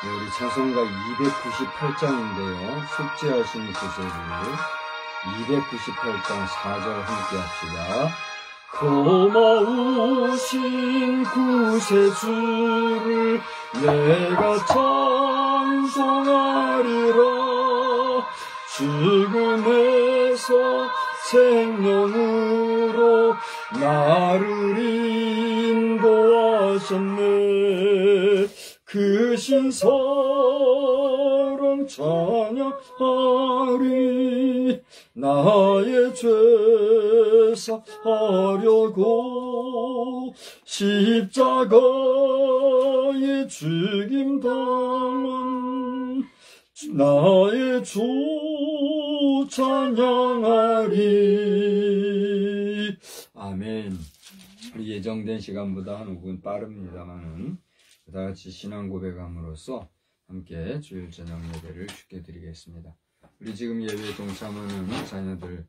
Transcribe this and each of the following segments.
우리 찬송가 298장인데요. 숙제하신 구절을 298장 4절 함께 합시다. 고마우신 구세주를 내가 찬송하리라. 죽음에서 생명으로 나를 인도하셨네. 그 신사랑 찬양하리. 나의 죄 사하려고 십자가에 죽임 당한 나의 주 찬양하리. 아멘. 우리 예정된 시간보다 한 5분 빠릅니다만은 다 같이 신앙 고백함으로써 함께 주일 저녁 예배를 주께 드리겠습니다. 우리 지금 예배에 동참하는 자녀들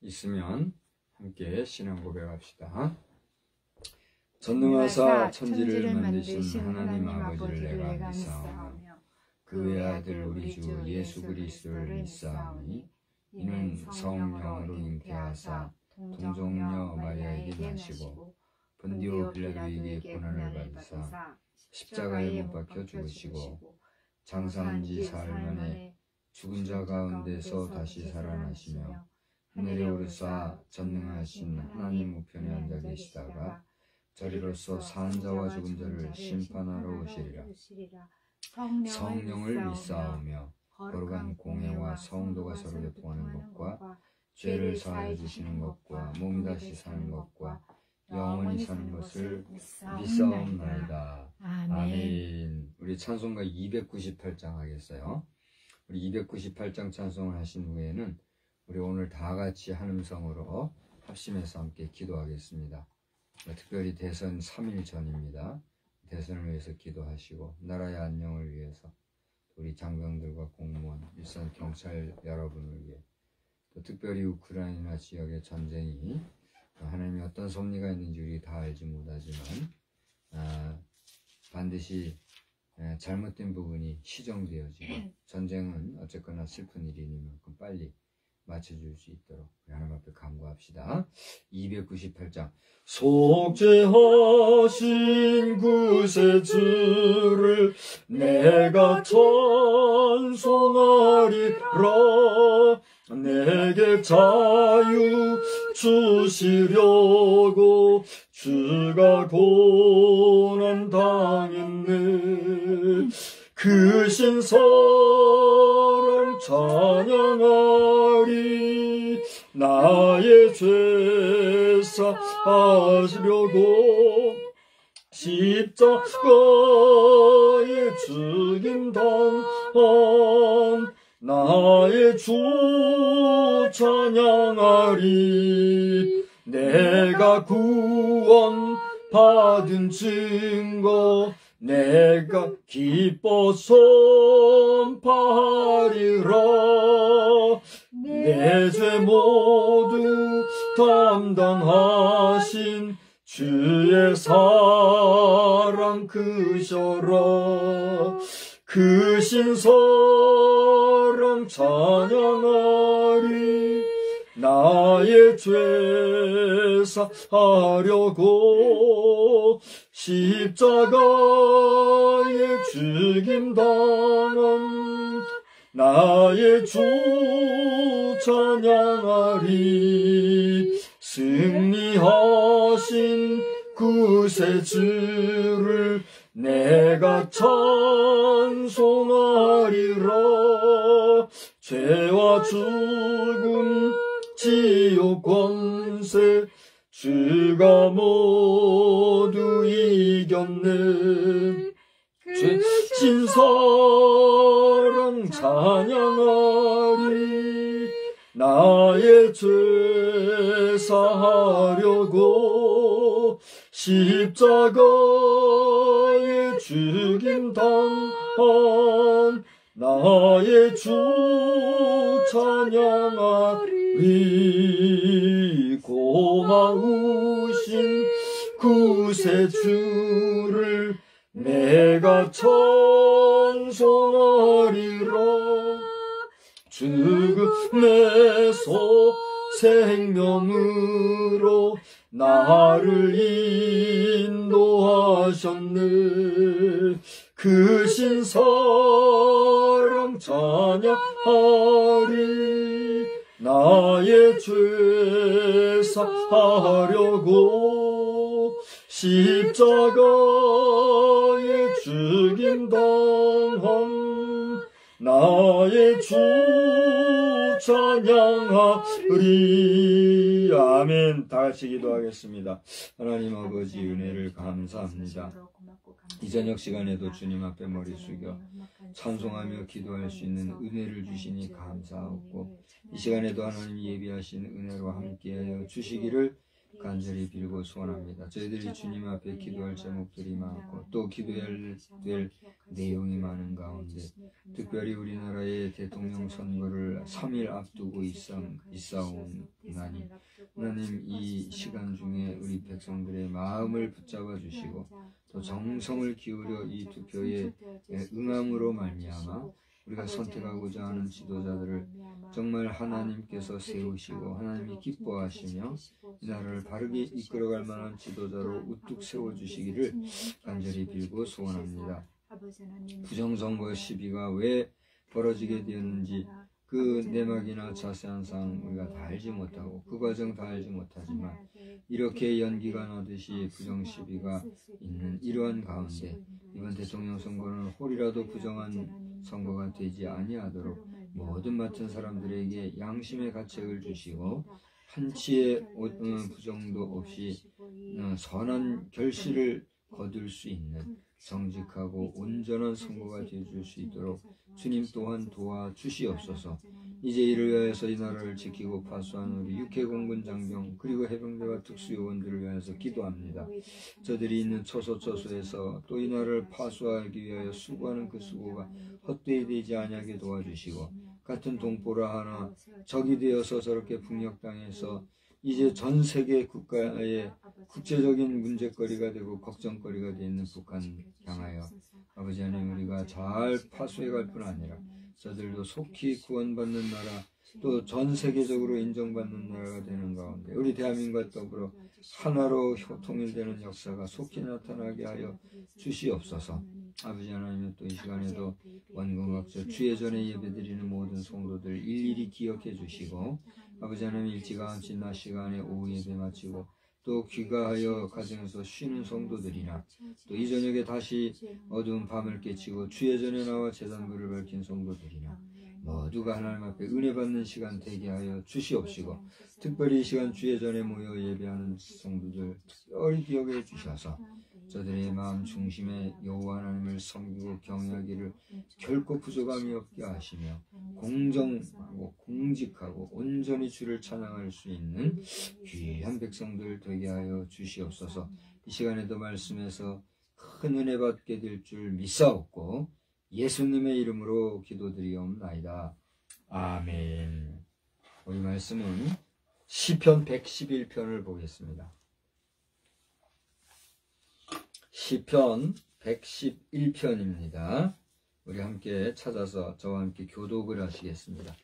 있으면 함께 신앙 고백합시다. 전능하사 천지를 만드신 하나님 아버지를 내가 믿사오며 그 외아들 우리 주 예수 그리스도를 믿사오니 이는 성령으로 잉태하사 동정녀 마리아에게 나시고 본디오 빌라도에게 고난을 받으사 십자가에 못 박혀 죽으시고 장사한 지 사흘 만에 죽은 자 가운데서 다시 살아나시며 하늘에 오르사 전능하신 하나님 우편에 앉아 계시다가 저리로서 사한 자와 죽은 자를 심판하러 오시리라. 성령을 믿사오며 거룩한 공회와 성도가 서로 교통하는 것과 죄를 사하여 주시는 것과 몸이 다시 사는 것과 영원히 사는 것을 믿사옵나이다. 아멘. 우리 찬송가 298장 하겠어요. 우리 298장 찬송을 하신 후에는 우리 오늘 다 같이 한 음성으로 합심해서 함께 기도하겠습니다. 특별히 대선 3일 전입니다. 대선을 위해서 기도하시고 나라의 안녕을 위해서 우리 장병들과 공무원, 일선 경찰 여러분을 위해 또 특별히 우크라이나 지역의 전쟁이 하나님이 어떤 섭리가 있는지 우리 다 알지 못하지만 반드시 잘못된 부분이 시정되어지고 전쟁은 어쨌거나 슬픈 일이니만큼 빨리 맞춰줄 수 있도록 하나님 앞에 간구합시다. 298장 속죄하신 구세주를 내가 찬송하리라. 내게 자유 주시려고 주가 고난 당했네. 그 신사랑 찬양하리. 나의 죄 사하시려고 십자가에 죽임 당한 나의 주 찬양하리. 내가 구원 받은 증거 내가 기뻐 선포하리라. 내 죄 모두 담당하신 주의 사랑 크셔라. 그 신사랑 찬양하리. 나의 죄 사하려고 십자가에 죽임 당한 나의 주 찬양하리. 승리하신 구세주를 내가 찬송하리라. 죄와 죽음 지옥 권세 주가 모두 이겼네. 죄진 사랑 찬양하리. 나의 죄 사하려고 십자가에 죽임 당한 나의 주 찬양하리. 고마우신 구세주를 내가 찬송하리라. 죽음에서 생명으로 나를 인도하셨네. 그 신사랑 찬양하리. 나의 죄 사하려고 십자가에 죽임 당한 나의 주 찬양하리. 아멘. 다 같이 기도하겠습니다. 하나님 아버지 은혜를 감사합니다. 이 저녁 시간에도 주님 앞에 머리 숙여 찬송하며 기도할 수 있는 은혜를 주시니 감사하고, 이 시간에도 하나님 예비하신 은혜로 함께하여 주시기를 간절히 빌고 소원합니다. 저희들이 주님 앞에 기도할 제목들이 많고 또 기도해야 될 내용이 많은 가운데, 특별히 우리나라의 대통령 선거를 3일 앞두고 있사오나니 하나님, 이 시간 중에 우리 백성들의 마음을 붙잡아 주시고 또 정성을 기울여 이 투표에 응함으로 말미암아 우리가 선택하고자 하는 지도자들을 정말 하나님께서 세우시고 하나님이 기뻐하시며 이 나라를 바르게 이끌어갈 만한 지도자로 우뚝 세워주시기를 간절히 빌고 소원합니다. 부정선거 시비가 왜 벌어지게 되었는지 그 내막이나 자세한 사항 우리가 다 알지 못하고 그 과정 다 알지 못하지만, 이렇게 연기가 나듯이 부정시비가 있는 이러한 가운데 이번 대통령 선거는 홀이라도 부정한 선거가 되지 아니하도록 모든 맡은 사람들에게 양심의 가책을 주시고 한치의 부정도 없이 선한 결실을 거둘 수 있는 정직하고 온전한 선거가 되어줄 수 있도록 주님 또한 도와주시옵소서. 이제 이를 위하여서 이 나라를 지키고 파수하는 우리 육해공군 장병 그리고 해병대와 특수요원들을 위하여서 기도합니다. 저들이 있는 처소처소에서 또 이 나라를 파수하기 위하여 수고하는 그 수고가 헛되이 되지 아니하게 도와주시고, 같은 동포라 하나 적이 되어서 저렇게 북녘땅에서 이제 전 세계 국가의 국제적인 문제거리가 되고 걱정거리가 되는 북한 향하여 아버지 하나님, 우리가 잘 파수해 갈 뿐 아니라 저들도 속히 구원받는 나라, 또 전 세계적으로 인정받는 나라가 되는 가운데 우리 대한민국과 더불어 하나로 통일되는 역사가 속히 나타나게 하여 주시옵소서. 아버지 하나님, 또 이 시간에도 원공학절 주의 전에 예배드리는 모든 성도들 일일이 기억해 주시고, 아버지 하나님, 일찌감치 낮 시간에 오후 예배 마치고 또 귀가하여 가정에서 쉬는 성도들이나 또 이 저녁에 다시 어두운 밤을 깨치고 주의 전에 나와 제단불을 밝힌 성도들이나 모두가 하나님 앞에 은혜 받는 시간 되게 하여 주시옵시고, 특별히 이 시간 주의 전에 모여 예배하는 성도들 특별히 기억해 주셔서 저들의 마음 중심에 여호와 하나님을 섬기고 경외하기를 결코 부족함이 없게 하시며 공정하고 공직하고 온전히 주를 찬양할 수 있는 귀한 백성들 되게 하여 주시옵소서. 이 시간에도 말씀에서 큰 은혜 받게 될 줄 믿사옵고 예수님의 이름으로 기도드리옵나이다. 아멘. 우리 말씀은 시편 111편을 보겠습니다. 시편 111편입니다. 우리 함께 찾아서 저와 함께 교독을 하시겠습니다.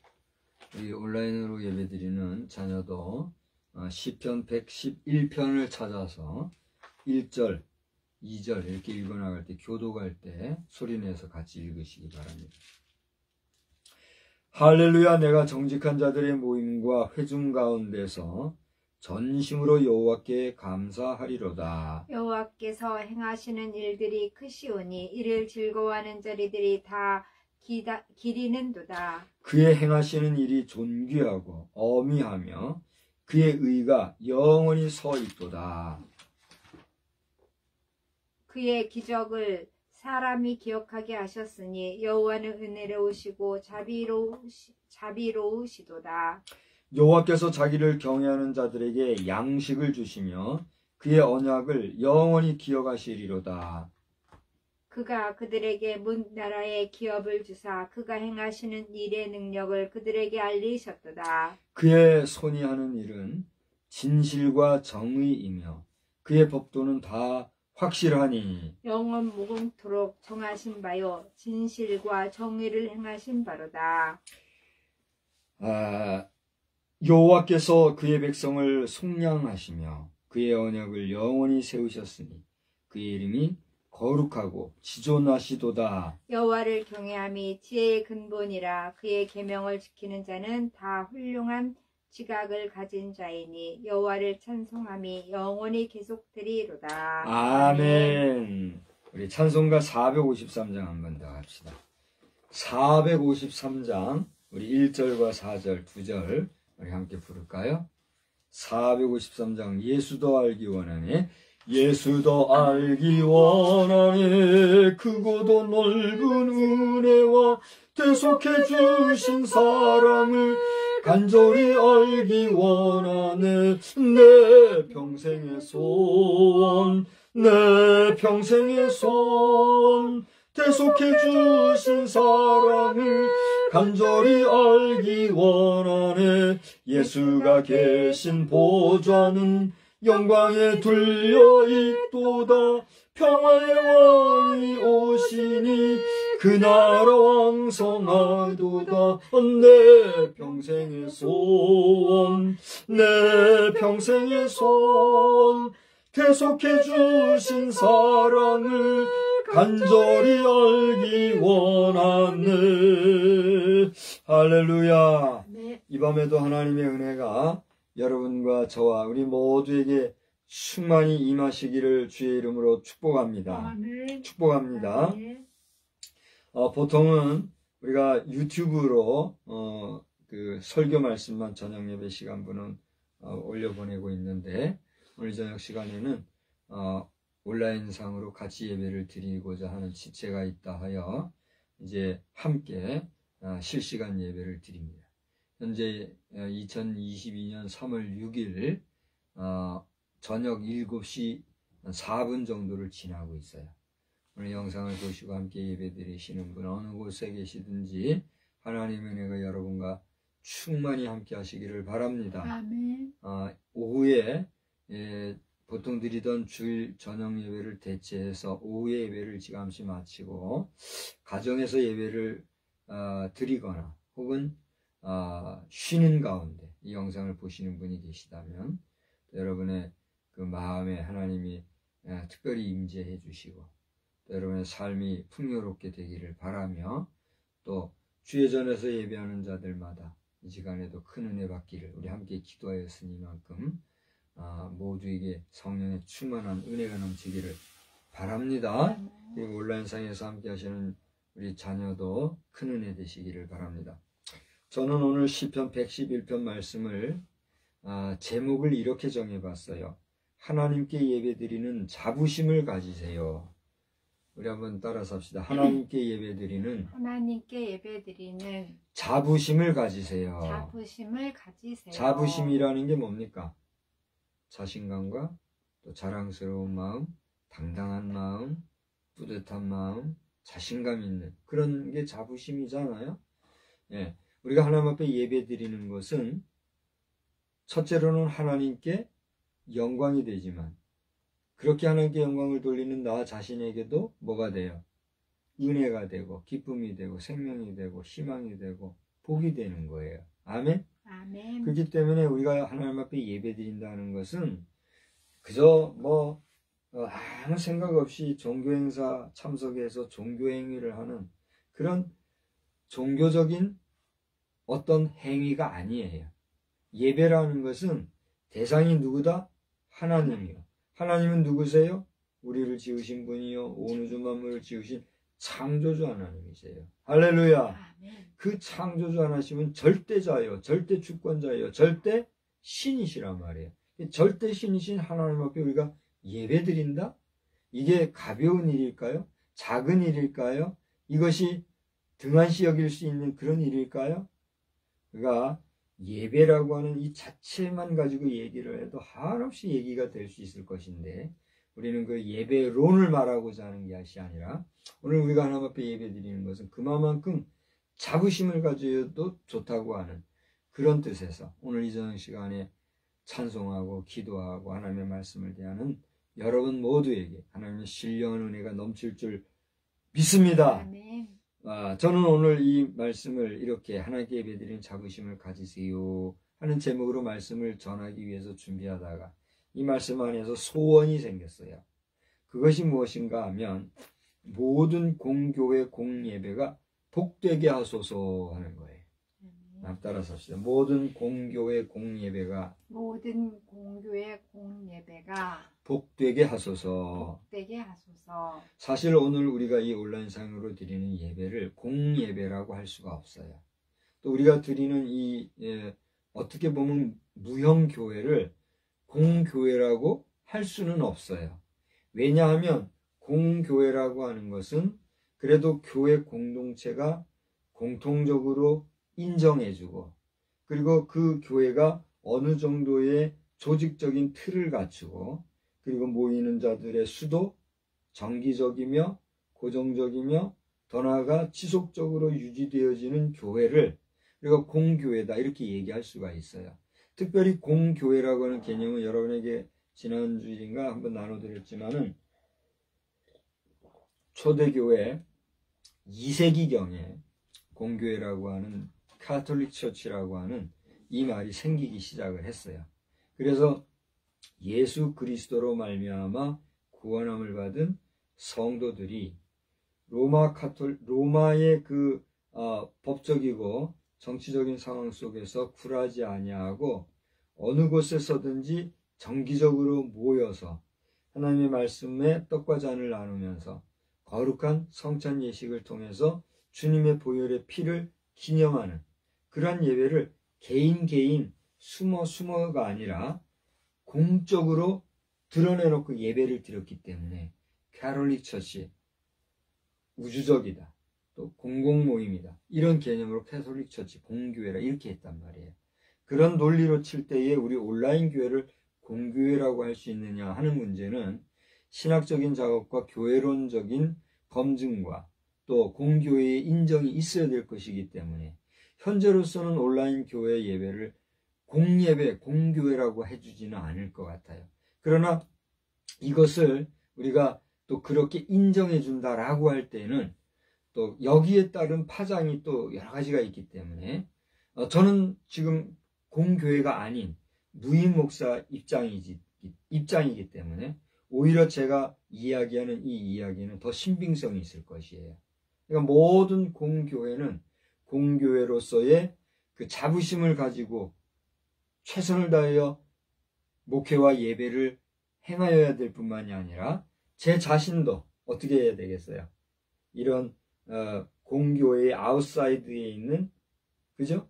우리 온라인으로 예배드리는 자녀도 시편 111편을 찾아서 1절, 2절 이렇게 읽어나갈 때, 교독할 때 소리내서 같이 읽으시기 바랍니다. 할렐루야. 내가 정직한 자들의 모임과 회중 가운데서 전심으로 여호와께 감사하리로다. 여호와께서 행하시는 일들이 크시오니 이를 즐거워하는 자리들이 다 기리는도다. 그의 행하시는 일이 존귀하고 어미하며 그의 의가 영원히 서 있도다. 그의 기적을 사람이 기억하게 하셨으니 여호와는 은혜로우시고 자비로우시도다. 여호와께서 자기를 경외하는 자들에게 양식을 주시며 그의 언약을 영원히 기억하시리로다. 그가 그들에게 문 나라의 기업을 주사 그가 행하시는 일의 능력을 그들에게 알리셨도다. 그의 손이 하는 일은 진실과 정의이며 그의 법도는 다 확실하니 영원 무궁토록 정하신 바요 진실과 정의를 행하신 바로다. 여호와께서 그의 백성을 속량하시며 그의 언약을 영원히 세우셨으니 그의 이름이 거룩하고 지존하시도다. 여호와를 경외함이 지혜의 근본이라 그의 계명을 지키는 자는 다 훌륭한 지각을 가진 자이니 여호와를 찬송함이 영원히 계속되리로다. 아멘. 우리 찬송가 453장 한번 더 합시다. 453장 우리 1절과 4절 2절 우리 함께 부를까요? 453장 예수도 알기 원하네. 예수도 알기 원하네. 크고도 넓은 은혜와 대속해 주신 사랑을 간절히 알기 원하네. 내 평생의 소원, 내 평생의 소원, 대속해 주신 사랑을 간절히 알기 원하네. 예수가 계신 보좌는 영광에 둘려 있도다. 평화의 왕이 오시니 그 나라 왕성하도다. 내 평생의 소원, 내 평생의 소원, 계속해 주신 사랑을 간절히 알기 원하네. 할렐루야. 네. 이 밤에도 하나님의 은혜가 여러분과 저와 우리 모두에게 충만히 임하시기를 주의 이름으로 축복합니다. 아멘. 축복합니다. 아멘. 보통은 우리가 유튜브로 그 설교 말씀만 저녁 예배 시간분은 올려보내고 있는데 오늘 저녁 시간에는 온라인상으로 같이 예배를 드리고자 하는 지체가 있다 하여 이제 함께 실시간 예배를 드립니다. 현재 2022년 3월 6일 저녁 7시 4분 정도를 지나고 있어요. 오늘 영상을 보시고 함께 예배 드리시는 분 어느 곳에 계시든지 하나님의 은혜가 여러분과 충만히 함께 하시기를 바랍니다. 아멘. 오후에 보통 드리던 주일 저녁 예배를 대체해서 오후에 예배를 지감시 마치고 가정에서 예배를 드리거나 혹은 쉬는 가운데 이 영상을 보시는 분이 계시다면 여러분의 그 마음에 하나님이 특별히 임재해 주시고 또 여러분의 삶이 풍요롭게 되기를 바라며 또 주의 전에서 예배하는 자들마다 이 시간에도 큰 은혜 받기를 우리 함께 기도하였으니만큼 모두에게 성령의 충만한 은혜가 넘치기를 바랍니다. 그리고 온라인상에서 함께 하시는 우리 자녀도 큰 은혜 되시기를 바랍니다. 저는 오늘 시편 111편 말씀을 제목을 이렇게 정해봤어요. 하나님께 예배드리는 자부심을 가지세요. 우리 한번 따라서 합시다. 하나님께 예배드리는 자부심을 가지세요. 자부심을 가지세요. 자부심이라는 게 뭡니까? 자신감과 또 자랑스러운 마음, 당당한 마음, 뿌듯한 마음, 자신감 있는 그런 게 자부심이잖아요. 예, 우리가 하나님 앞에 예배드리는 것은 첫째로는 하나님께 영광이 되지만 그렇게 하나님께 영광을 돌리는 나 자신에게도 뭐가 돼요? 은혜가 되고 기쁨이 되고 생명이 되고 희망이 되고 복이 되는 거예요. 아멘? 아멘. 그렇기 때문에 우리가 하나님 앞에 예배드린다는 것은 그저 아무 생각 없이 종교행사 참석해서 종교행위를 하는 그런 종교적인 어떤 행위가 아니에요. 예배라는 것은 대상이 누구다? 하나님이요. 하나님은 누구세요? 우리를 지으신 분이요, 온 우주 만물을 지으신 창조주 하나님이세요. 할렐루야. 그 창조주 하나님은 절대자예요, 절대 주권자예요, 절대 신이시란 말이에요. 절대 신이신 하나님 앞에 우리가 예배드린다? 이게 가벼운 일일까요? 작은 일일까요? 이것이 등한시 여길 수 있는 그런 일일까요? 그러니까 예배라고 하는 이 자체만 가지고 얘기를 해도 한없이 얘기가 될 수 있을 것인데, 우리는 그 예배론을 말하고자 하는 것이 아니라, 오늘 우리가 하나님 앞에 예배 드리는 것은 그만큼 자부심을 가져도 좋다고 하는 그런 뜻에서 오늘 이 저녁 시간에 찬송하고 기도하고 하나님의 말씀을 대하는 여러분 모두에게 하나님의 신령한 은혜가 넘칠 줄 믿습니다. 아멘. 저는 오늘 이 말씀을 이렇게 하나님께 예배드리는 자부심을 가지세요 하는 제목으로 말씀을 전하기 위해서 준비하다가 이 말씀 안에서 소원이 생겼어요. 그것이 무엇인가 하면 모든 공교회 공예배가 복되게 하소서 하는 거예요. 따라서 합시다. 모든 공교회 공예배가 복되게 하소서. 사실 오늘 우리가 이 온라인상으로 드리는 예배를 공예배라고 할 수가 없어요. 또 우리가 드리는 이 어떻게 보면 무형교회를 공교회라고 할 수는 없어요. 왜냐하면 공교회라고 하는 것은 그래도 교회 공동체가 공통적으로 인정해주고, 그리고 그 교회가 어느 정도의 조직적인 틀을 갖추고, 그리고 모이는 자들의 수도 정기적이며 고정적이며 더 나아가 지속적으로 유지되어지는 교회를 우리가 공교회다 이렇게 얘기할 수가 있어요. 특별히 공교회라고 하는 개념은 여러분에게 지난주인가 한번 나눠드렸지만은 초대교회 2세기경에 공교회라고 하는 카톨릭 처치라고 하는 이 말이 생기기 시작을 했어요. 그래서 예수 그리스도로 말미암아 구원함을 받은 성도들이 로마의 그 법적이고 정치적인 상황 속에서 굴하지 아니하고 어느 곳에서든지 정기적으로 모여서 하나님의 말씀에 떡과 잔을 나누면서 거룩한 성찬 예식을 통해서 주님의 보혈의 피를 기념하는 그러한 예배를 개인 숨어가 아니라 공적으로 드러내놓고 예배를 드렸기 때문에 카톨릭 처치, 우주적이다, 또 공공모임이다, 이런 개념으로 카톨릭 처치, 공교회라 이렇게 했단 말이에요. 그런 논리로 칠 때에 우리 온라인 교회를 공교회라고 할 수 있느냐 하는 문제는 신학적인 작업과 교회론적인 검증과 또 공교회의 인정이 있어야 될 것이기 때문에 현재로서는 온라인 교회 예배를 공예배, 공교회라고 해주지는 않을 것 같아요. 그러나 이것을 우리가 또 그렇게 인정해 준다라고 할 때는 또 여기에 따른 파장이 또 여러 가지가 있기 때문에 저는 지금 공교회가 아닌 무임 목사 입장이기 때문에 오히려 제가 이야기하는 이 이야기는 더 신빙성이 있을 것이에요. 그러니까 모든 공교회는 공교회로서의 그 자부심을 가지고 최선을 다하여 목회와 예배를 행하여야 될 뿐만이 아니라 제 자신도 어떻게 해야 되겠어요? 이런 공교회의 아웃사이드에 있는, 그죠?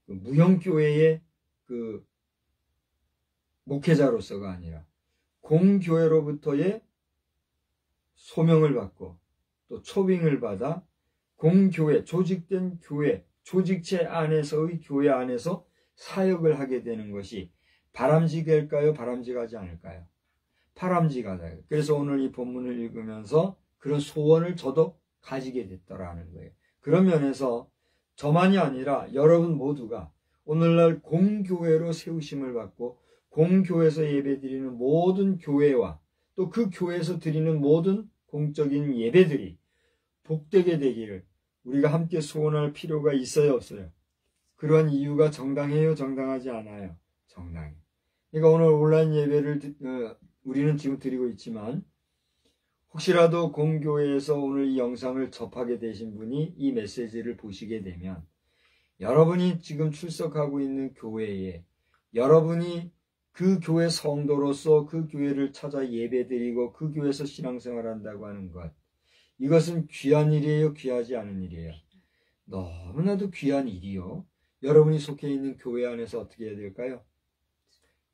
그 무형교회의 그 목회자로서가 아니라 공교회로부터의 소명을 받고 또 초빙을 받아 공교회, 조직된 교회, 조직체 안에서의 교회 안에서 사역을 하게 되는 것이 바람직할까요? 바람직하지 않을까요? 바람직하다. 그래서 오늘 이 본문을 읽으면서 그런 소원을 저도 가지게 됐더라는 거예요. 그런 면에서 저만이 아니라 여러분 모두가 오늘날 공교회로 세우심을 받고 공교회에서 예배드리는 모든 교회와 또 그 교회에서 드리는 모든 공적인 예배들이 복되게 되기를 우리가 함께 소원할 필요가 있어요, 없어요? 그런 이유가 정당해요, 정당하지 않아요? 정당해요. 그러니까 오늘 온라인 예배를 우리는 지금 드리고 있지만 혹시라도 공교회에서 오늘 이 영상을 접하게 되신 분이 이 메시지를 보시게 되면 여러분이 지금 출석하고 있는 교회에 여러분이 그 교회 성도로서 그 교회를 찾아 예배드리고 그 교회에서 신앙생활한다고 하는 것, 이것은 귀한 일이에요, 귀하지 않은 일이에요? 너무나도 귀한 일이요. 여러분이 속해 있는 교회 안에서 어떻게 해야 될까요?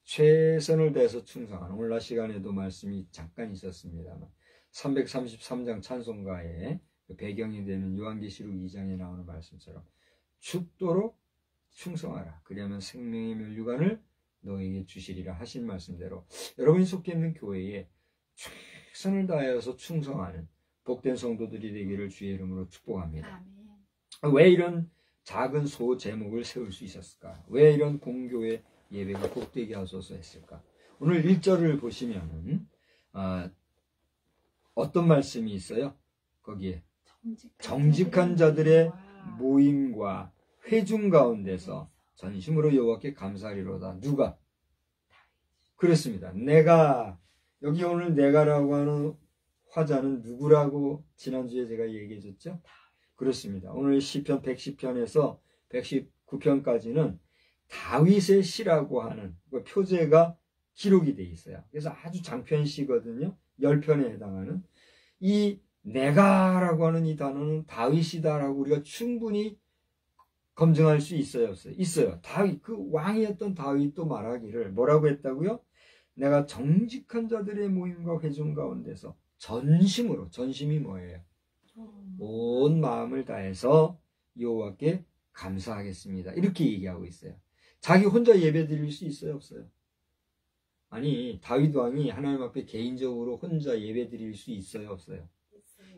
최선을 다해서 충성하는, 오늘날 시간에도 말씀이 잠깐 있었습니다만 333장 찬송가의 배경이 되는 요한계시록 2장에 나오는 말씀처럼 죽도록 충성하라. 그리하면 생명의 면류관을 너에게 주시리라 하신 말씀대로 여러분이 속해 있는 교회에 최선을 다하여서 충성하는 복된 성도들이 되기를 주의 이름으로 축복합니다. 왜 이런 작은 소 제목을 세울 수 있었을까? 왜 이런 공교회 예배가 복되게 하소서 했을까? 오늘 1절을 보시면은 어떤 말씀이 있어요? 거기에 정직한 자들의 모임과 회중 가운데서 전심으로 여호와께 감사하리로다. 누가? 그렇습니다. 내가, 여기 오늘 내가라고 하는 화자는 누구라고 지난주에 제가 얘기해 줬죠? 그렇습니다. 오늘 시편 110편에서 119편까지는 다윗의 시라고 하는 그 표제가 기록이 돼 있어요. 그래서 아주 장편 시거든요. 10편에 해당하는. 이 내가라고 하는 이 단어는 다윗이다라고 우리가 충분히 검증할 수 있어요, 없어요? 있어요. 다윗, 그 왕이었던 다윗도 말하기를 뭐라고 했다고요? 내가 정직한 자들의 모임과 회중 가운데서 전심으로, 전심이 뭐예요? 온 마음을 다해서 여호와께 감사하겠습니다. 이렇게 얘기하고 있어요. 자기 혼자 예배 드릴 수 있어요, 없어요? 아니, 다윗 왕이 하나님 앞에 개인적으로 혼자 예배 드릴 수 있어요, 없어요?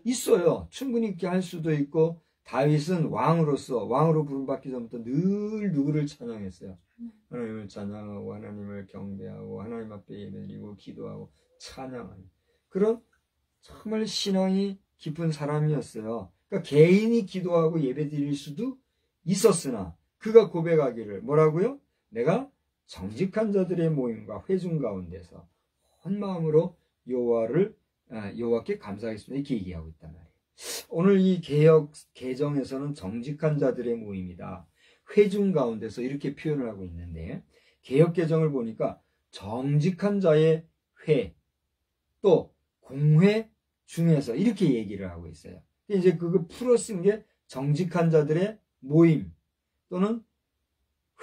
있어요. 충분히 그렇게 할 수도 있고, 다윗은 왕으로 부름받기 전부터 늘 누구를 찬양했어요? 하나님을 찬양하고 하나님을 경배하고 하나님 앞에 예배드리고 기도하고 찬양하는 그런 정말 신앙이 깊은 사람이었어요. 그러니까 개인이 기도하고 예배드릴 수도 있었으나 그가 고백하기를 뭐라고요? 내가 정직한 자들의 모임과 회중 가운데서 온 마음으로 여호와께 감사하겠습니다. 이렇게 얘기하고 있단 말이에요. 오늘 이 개정에서는 정직한 자들의 모임이다. 회중 가운데서 이렇게 표현을 하고 있는데 개역 개정을 보니까 정직한 자의 회, 또 공회 중에서 이렇게 얘기를 하고 있어요. 이제 그거 풀어 쓴 게 정직한 자들의 모임 또는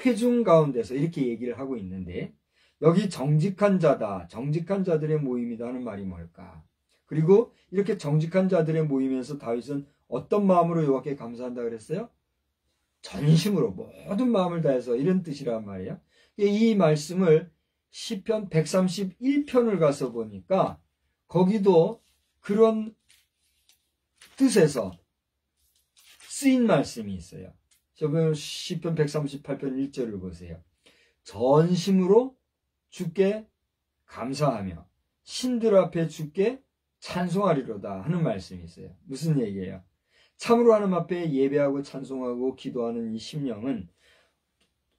회중 가운데서 이렇게 얘기를 하고 있는데 여기 정직한 자다, 정직한 자들의 모임이다 하는 말이 뭘까? 그리고 이렇게 정직한 자들의 모임에서 다윗은 어떤 마음으로 여호와께 감사한다 그랬어요? 전심으로 모든 마음을 다해서 이런 뜻이란 말이에요. 이 말씀을 시편 131편을 가서 보니까 거기도 그런 뜻에서 쓰인 말씀이 있어요. 저번 시편 138편 1절을 보세요. 전심으로 주께 감사하며 신들 앞에 주께 찬송하리로다 하는 말씀이 있어요. 무슨 얘기예요? 참으로 하나님 앞에 예배하고 찬송하고 기도하는 이 심령은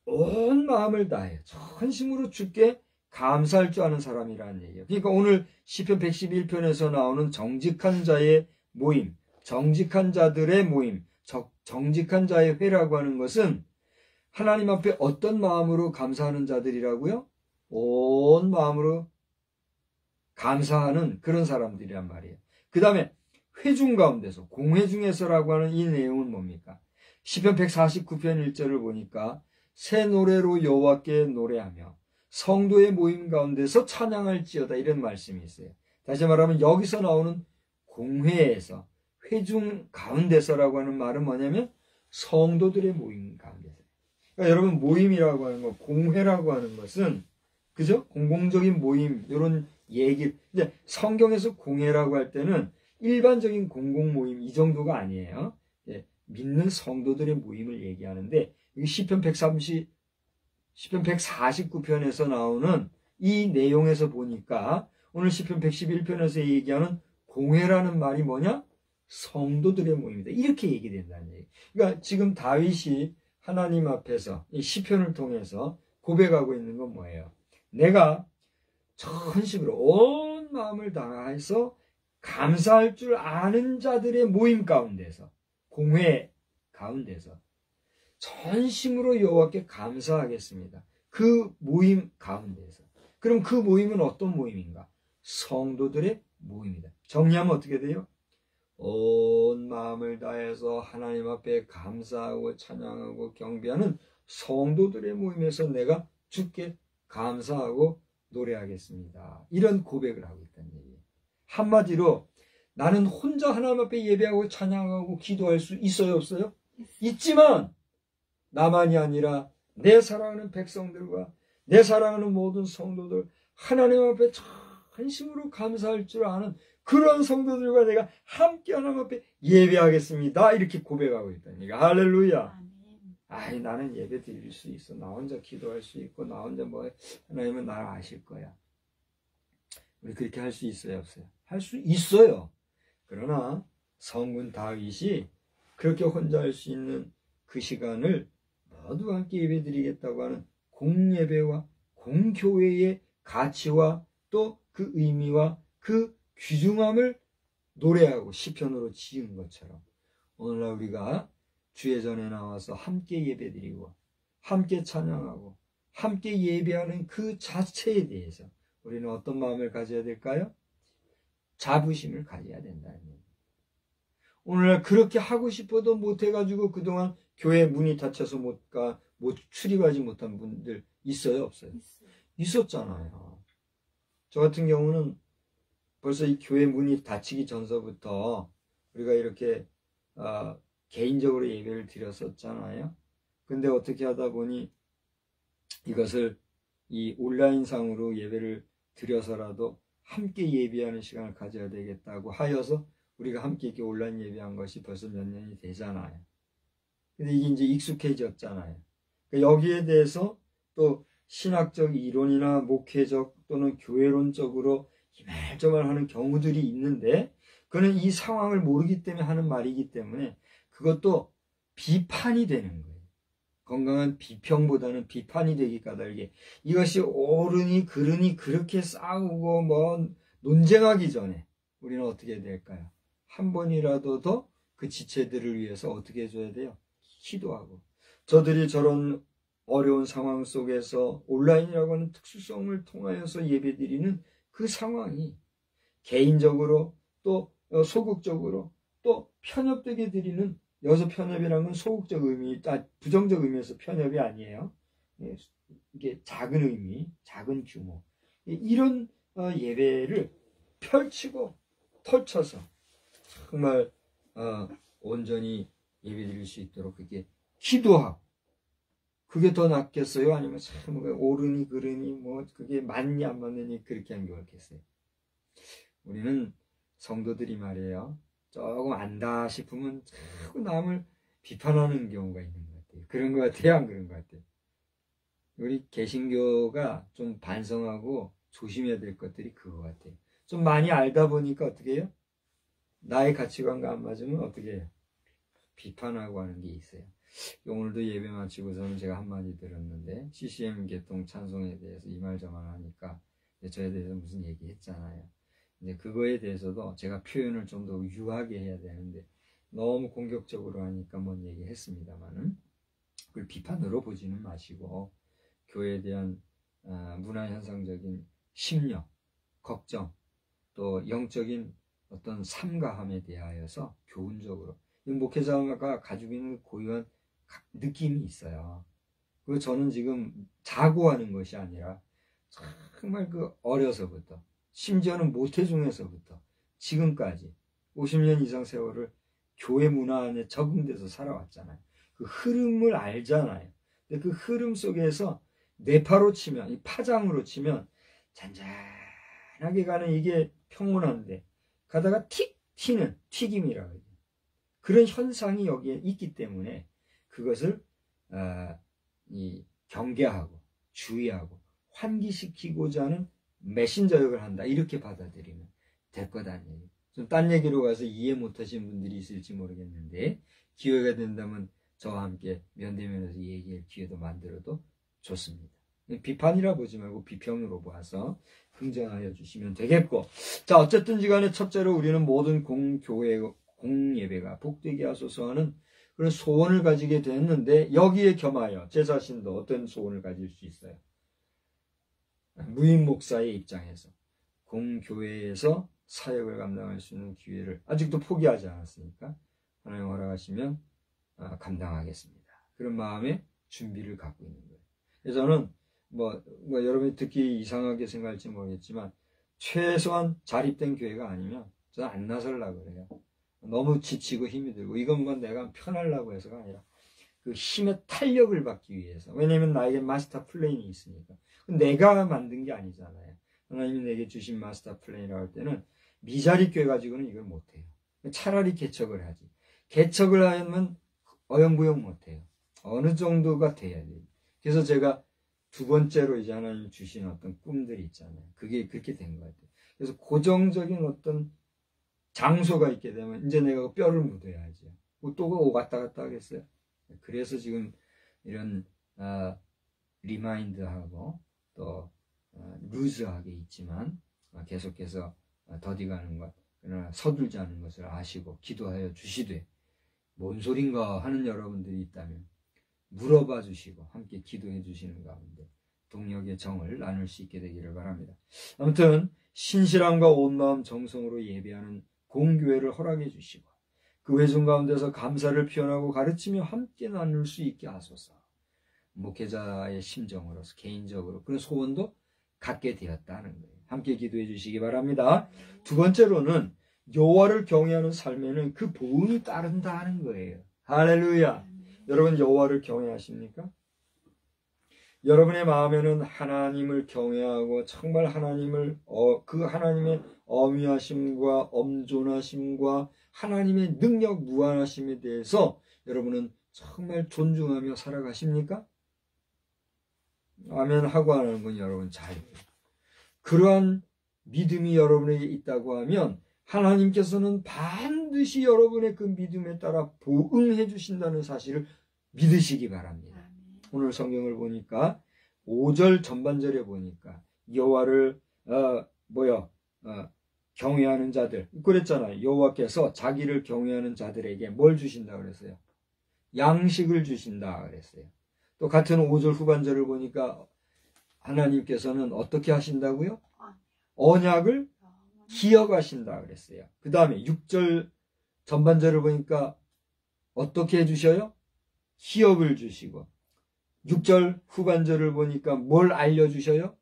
온 마음을 다해 전심으로 주께 감사할 줄 아는 사람이라는 얘기예요. 그러니까 오늘 시편 111편에서 나오는 정직한 자의 모임, 정직한 자들의 모임, 정직한 자의 회라고 하는 것은 하나님 앞에 어떤 마음으로 감사하는 자들이라고요? 온 마음으로 감사하는 그런 사람들이란 말이에요. 그 다음에 회중 가운데서, 공회중에서라고 하는 이 내용은 뭡니까? 시편 149편 1절을 보니까 새 노래로 여호와께 노래하며 성도의 모임 가운데서 찬양할지어다 이런 말씀이 있어요. 다시 말하면 여기서 나오는 공회에서, 회중 가운데서라고 하는 말은 뭐냐면 성도들의 모임 가운데서. 그러니까 여러분 모임이라고 하는 것, 공회라고 하는 것은 그죠? 공공적인 모임 이런 얘기. 이제 성경에서 공회라고 할 때는 일반적인 공공 모임 이 정도가 아니에요. 믿는 성도들의 모임을 얘기하는데 여기 시편 149편에서 나오는 이 내용에서 보니까 오늘 시편 111편에서 얘기하는 공회라는 말이 뭐냐? 성도들의 모임이다. 이렇게 얘기된다는 얘기. 그러니까 지금 다윗이 하나님 앞에서 이 시편을 통해서 고백하고 있는 건 뭐예요? 내가 전심으로 온 마음을 다해서 감사할 줄 아는 자들의 모임 가운데서, 공회 가운데서 전심으로 여호와께 감사하겠습니다. 그 모임 가운데서 그럼 그 모임은 어떤 모임인가? 성도들의 모임이다. 정리하면 어떻게 돼요? 온 마음을 다해서 하나님 앞에 감사하고 찬양하고 경배하는 성도들의 모임에서 내가 주께 감사하고 노래하겠습니다. 이런 고백을 하고 있다는 얘기예요. 한마디로 나는 혼자 하나님 앞에 예배하고 찬양하고 기도할 수 있어요, 없어요? 있지만 나만이 아니라 내 사랑하는 백성들과 내 사랑하는 모든 성도들, 하나님 앞에 전심으로 감사할 줄 아는 그런 성도들과 내가 함께 하나님 앞에 예배하겠습니다. 이렇게 고백하고 있다는 얘기야. 할렐루야. 아이, 나는 예배 드릴 수 있어. 나 혼자 기도할 수 있고, 나 혼자 하나님은 나를 아실 거야. 우리 그렇게 할 수 있어요, 없어요? 할 수 있어요. 그러나 성군 다윗이 그렇게 혼자 할 수 있는 그 시간을 모두 함께 예배 드리겠다고 하는 공예배와 공교회의 가치와 또 그 의미와 그 귀중함을 노래하고 시편으로 지은 것처럼 오늘날 우리가 주의 전에 나와서 함께 예배드리고 함께 찬양하고 함께 예배하는 그 자체에 대해서 우리는 어떤 마음을 가져야 될까요? 자부심을 가져야 된다는 얘기예요. 오늘날 그렇게 하고 싶어도 못해가지고 그동안 교회 문이 닫혀서 못 출입하지 못한 분들 있어요, 없어요? 있었잖아요. 저 같은 경우는 벌써 이 교회 문이 닫히기 전서부터 우리가 이렇게 개인적으로 예배를 드렸었잖아요. 근데 어떻게 하다 보니 이것을 이 온라인상으로 예배를 드려서라도 함께 예배하는 시간을 가져야 되겠다고 하여서 우리가 함께 이렇게 온라인 예배한 것이 벌써 몇 년이 되잖아요. 근데 이게 이제 익숙해졌잖아요. 그러니까 여기에 대해서 또 신학적 이론이나 목회적 또는 교회론적으로 이말저말 하는 경우들이 있는데 그는 이 상황을 모르기 때문에 하는 말이기 때문에 그것도 비판이 되는 거예요. 건강한 비평보다는 비판이 되기 까닭에 이것이 옳으니 그르니 그렇게 싸우고 논쟁하기 전에 우리는 어떻게 해야 될까요? 한 번이라도 더 그 지체들을 위해서 어떻게 해줘야 돼요? 기도하고. 저들이 저런 어려운 상황 속에서 온라인이라고 하는 특수성을 통하여서 예배드리는 그 상황이 개인적으로 또 소극적으로 또 편협되게 드리는, 여기서 편협이라는 건 소극적 의미, 부정적 의미에서 편협이 아니에요. 이게 작은 의미, 작은 규모, 이런 예배를 펼치고 펼쳐서 정말 온전히 예배드릴 수 있도록 그게 기도하고, 그게 더 낫겠어요? 아니면 참 옳으니 그르니 그게 맞니 안 맞느니 그렇게 하는 게 옳겠어요? 우리는 성도들이 말이에요, 조금 안다 싶으면 자꾸 남을 비판하는 경우가 있는 것 같아요. 그런 것 같아요? 안 그런 것 같아요? 우리 개신교가 좀 반성하고 조심해야 될 것들이 그거 같아요. 좀 많이 알다 보니까 어떻게 해요? 나의 가치관과 안 맞으면 어떻게 해요? 비판하고 하는 게 있어요. 오늘도 예배 마치고서는 제가 한마디 들었는데, CCM 개통 찬송에 대해서 이 말 저 말 하니까 저에 대해서 무슨 얘기 했잖아요. 이제 그거에 대해서도 제가 표현을 좀 더 유하게 해야 되는데 너무 공격적으로 하니까 뭔 얘기 했습니다만은, 그걸 비판으로 보지는 마시고 교회에 대한 문화현상적인 심려, 걱정, 또 영적인 어떤 삼가함에 대하여서 교훈적으로, 목회자가 가지고 있는 고유한 느낌이 있어요. 그리고 저는 지금 자고하는 것이 아니라 정말 그 어려서부터, 심지어는 모태 중에서부터 지금까지 50년 이상 세월을 교회 문화 안에 적응돼서 살아왔잖아요. 그 흐름을 알잖아요. 근데 그 흐름 속에서 뇌파로 치면, 이 파장으로 치면 잔잔하게 가는 이게 평온한데 가다가 틱 튀는 튀김이라고 해요. 그런 현상이 여기에 있기 때문에 그것을 경계하고 주의하고 환기시키고자 하는 메신저 역을 한다, 이렇게 받아들이면 될 거다. 좀 딴 얘기로 가서 이해 못하시는 분들이 있을지 모르겠는데, 기회가 된다면 저와 함께 면대면에서 얘기할 기회도 만들어도 좋습니다. 비판이라 보지 말고 비평으로 보아서 긍정하여 주시면 되겠고, 자, 어쨌든지 간에 첫째로 우리는 모든 공예배가 복되게 하소서 하는 그런 소원을 가지게 됐는데, 여기에 겸하여 제 자신도 어떤 소원을 가질 수 있어요? 무임 목사의 입장에서 공교회에서 사역을 감당할 수 있는 기회를 아직도 포기하지 않았으니까 하나님 허락하시면 감당하겠습니다. 그런 마음에 준비를 갖고 있는 거예요. 그래서 저는 뭐 여러분이 듣기 이상하게 생각할지 모르겠지만 최소한 자립된 교회가 아니면 저는 안 나서려고 그래요. 너무 지치고 힘이 들고 이건 뭐 내가 편하려고 해서가 아니라 그 힘의 탄력을 받기 위해서. 왜냐면 나에게 마스터 플랜이 있으니까. 내가 만든 게 아니잖아요. 하나님이 내게 주신 마스터 플랜이라고 할 때는 미자립 교회 가지고는 이걸 못해요. 차라리 개척을 하지. 개척을 하면 어영부영 못해요. 어느 정도가 돼야 돼요. 그래서 제가 두 번째로 이제 하나님 주신 어떤 꿈들이 있잖아요. 그게 그렇게 된 것 같아요. 그래서 고정적인 어떤 장소가 있게 되면 이제 내가 뼈를 묻어야죠. 또 왔다 갔다 하겠어요. 그래서 지금 이런 리마인드하고 또 루즈하게 있지만 계속해서 더디가는 것, 그러나 서둘지 않은 것을 아시고 기도하여 주시되 뭔 소린가 하는 여러분들이 있다면 물어봐 주시고 함께 기도해 주시는 가운데 동력의 정을 나눌 수 있게 되기를 바랍니다. 아무튼 신실함과 온 마음 정성으로 예배하는 공교회를 허락해 주시고 그 회중 가운데서 감사를 표현하고 가르치며 함께 나눌 수 있게 하소서. 목회자의 심정으로서 개인적으로 그런 소원도 갖게 되었다는 거예요. 함께 기도해 주시기 바랍니다. 두 번째로는 여호와를 경외하는 삶에는 그 보응이 따른다 하는 거예요. 할렐루야. 여러분 여호와를 경외하십니까? 여러분의 마음에는 하나님을 경외하고 정말 하나님을 그 하나님의 어미하심과 엄존하심과 하나님의 능력 무한하심에 대해서 여러분은 정말 존중하며 살아가십니까? 아멘 하고 하는 건 여러분 자유예요. 그러한 믿음이 여러분에게 있다고 하면 하나님께서는 반드시 여러분의 그 믿음에 따라 보응해 주신다는 사실을 믿으시기 바랍니다. 오늘 성경을 보니까 5절 전반절에 보니까 여호와를 경외하는 자들 그랬잖아요. 여호와께서 자기를 경외하는 자들에게 뭘 주신다 그랬어요? 양식을 주신다 그랬어요. 또 같은 5절 후반절을 보니까 하나님께서는 어떻게 하신다고요? 언약을 기억하신다 그랬어요. 그 다음에 6절 전반절을 보니까 어떻게 해주셔요? 기업을 주시고 6절 후반절을 보니까 뭘 알려주셔요?